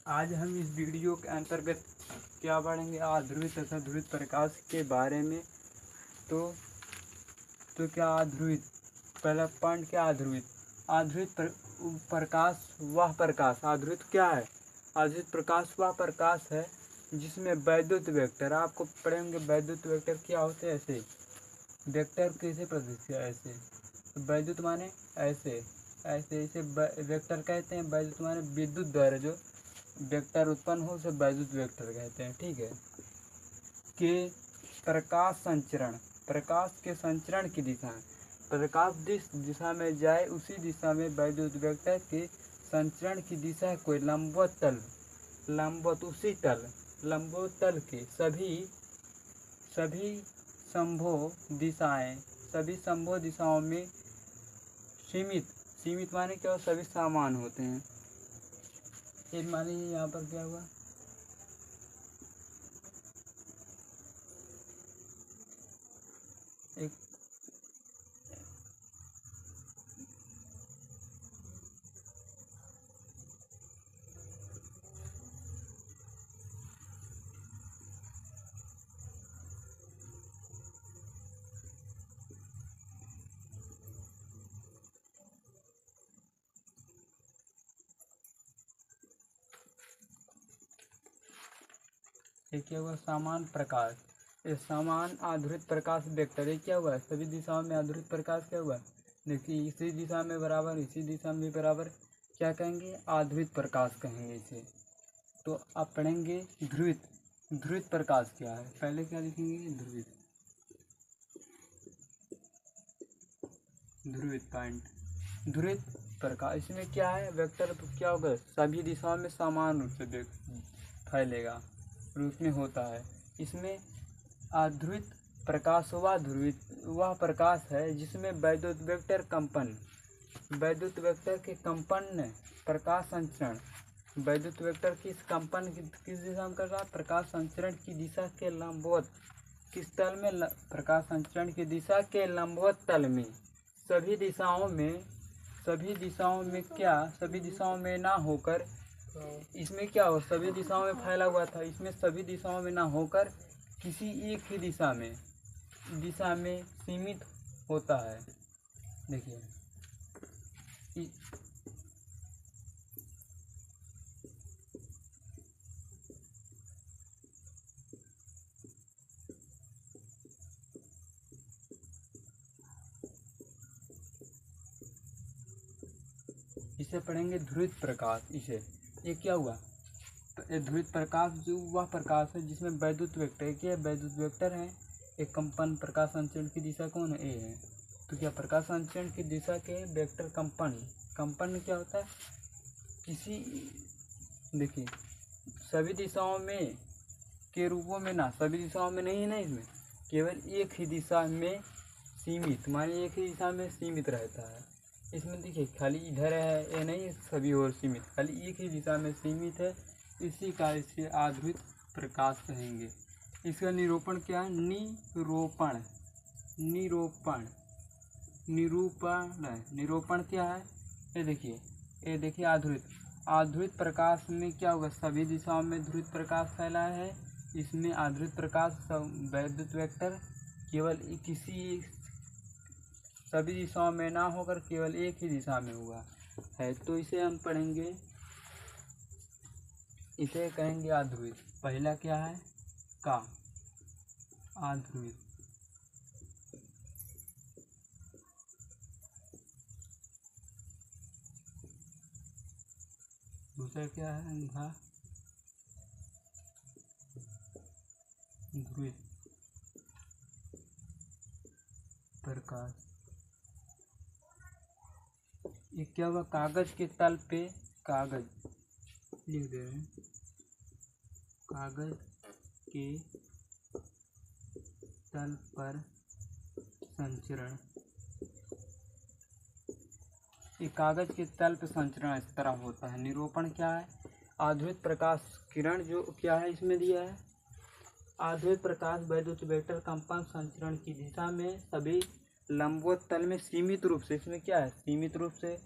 आज हम इस वीडियो के अंतर्गत क्या पढ़ेंगे, आध्रुवित तथा ध्रुवित प्रकाश के बारे में। तो क्या आध्रुवित, पहला पॉइंट क्या आध्रुवित। प्रकाश वह प्रकाश, आध्रुवित क्या है, आध्रुवित प्रकाश वह प्रकाश है जिसमें वैद्युत वेक्टर, आपको पढ़ेंगे वैद्युत वेक्टर क्या होते हैं। ऐसे वेक्टर कैसे प्रदर्शित किया, ऐसे वैद्युत माने ऐसे ऐसे इसे वेक्टर कहते हैं। वैद्युत माने विद्युत द्वारा जो वेक्टर उत्पन्न हो उसे वैद्युत वेक्टर कहते हैं। ठीक है। के प्रकाश संचरण, प्रकाश के संचरण की दिशा, प्रकाश जिस दिशा में जाए उसी दिशा में वैद्युत वेक्टर के संचरण की दिशा कोई लंबवत तल, लंबवत उसी तल, लंबवत तल के सभी संभव दिशाएं, सभी संभव दिशाओं में सीमित, सीमित माने क्या, सभी समान होते हैं। एक माने यहाँ पर क्या हुआ, एक क्या हुआ, समान प्रकाश, ये समान आध्रुवित प्रकाश वेक्टर, ये क्या हुआ, सभी दिशाओं में आध्रुवित प्रकाश क्या हुआ, देखिए इसी दिशा में बराबर, इसी दिशा में बराबर, क्या कहेंगे, आध्रुवित प्रकाश कहेंगे इसे। तो आप पढ़ेंगे ध्रुवित, ध्रुवित प्रकाश क्या है, पहले क्या लिखेंगे, ध्रुवित, ध्रुवित पॉइंट, ध्रुवित प्रकाश, इसमें क्या है, वेक्टर क्या होगा, सभी दिशाओं में समान रूप से फैलेगा, रूप में होता है। इसमें आध्रुवित प्रकाश वह प्रकाश है जिसमें वैद्युत वेक्टर कंपन, वैद्युत वेक्टर के कंपन प्रकाश संचरण, वैद्युत वेक्टर किस कंपन किस दिशा में कर रहा है, प्रकाश संचरण की दिशा के लंबवत, किस तल में, प्रकाश संचरण की दिशा के लंबवत तल में, सभी दिशाओं में क्या, सभी दिशाओं में ना होकर, इसमें क्या हो, सभी दिशाओं में फैला हुआ था, इसमें सभी दिशाओं में ना होकर किसी एक ही दिशा में सीमित होता है। देखिए इसे पढ़ेंगे ध्रुवित प्रकाश। इसे ये क्या हुआ, ध्रुवित प्रकाश जो वह प्रकाश है जिसमें वैद्युत वेक्टर, क्या वैद्युत वेक्टर है, एक कंपन, प्रकाश संचरण की दिशा कौन है, ए है। तो क्या प्रकाश संचरण की दिशा के वेक्टर कंपन, कंपन में क्या होता है, किसी, देखिए सभी दिशाओं में के रूपों में ना, सभी दिशाओं में नहीं है ना, इसमें केवल एक ही दिशा में सीमित, माने एक ही दिशा में सीमित रहता है। इसमें देखिए खाली इधर है ये नहीं, सभी और सीमित, खाली एक ही दिशा में सीमित है, इसी का इसे आध्रुवित प्रकाश कहेंगे। इसका निरूपण क्या है, निरूपण, निरूपण, निरूपण क्या है, ये देखिए आध्रुवित, आध्रुवित प्रकाश में क्या होगा, सभी दिशाओं में ध्रुवित प्रकाश फैला है, इसमें आध्रुवित प्रकाश वैद्युत वेक्टर केवल किसी, सभी दिशाओं में ना होकर केवल एक ही दिशा में हुआ है। तो इसे हम पढ़ेंगे, इसे कहेंगे आध्रुवित। पहला क्या है, का आध्रुवित, दूसरा क्या है, घा ध्रुवित प्रकाश। ये क्या हुआ, कागज के तल पे, कागज लिख दे रहे हैं, कागज के तल पर संचरण, ये कागज के तल पर संचरण इस तरह होता है। निरूपण क्या है, आध्रुवित प्रकाश किरण जो क्या है इसमें दिया है, आध्रुवित प्रकाश वैद्युत वेक्टर कंपन संचरण की दिशा में सभी लंबवत तल में सीमित रूप से, इसमें क्या है, सीमित रूप से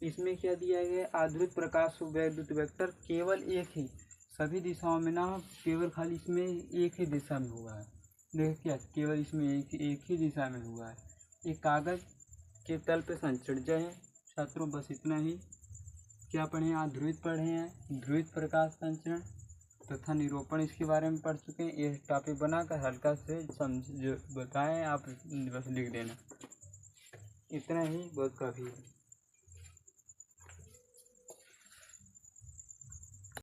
इसमें क्या दिया गया है, आध्रुत प्रकाश वैद्युत वेक्टर केवल एक ही, सभी दिशाओं में ना, केवल खाली इसमें एक ही दिशा में हुआ है। देख क्या, केवल इसमें एक ही दिशा में हुआ है। ये कागज के तल पे संचरित है। छात्रों बस इतना ही। क्या पढ़े, आज ध्रुवित पढ़े हैं, ध्रुवित प्रकाश संचरण तथा निरूपण इसके बारे में पढ़ चुके हैं। ये टॉपिक बनाकर हल्का से समझ जो बताएं आप बस लिख देना, इतना ही बहुत काफ़ी है।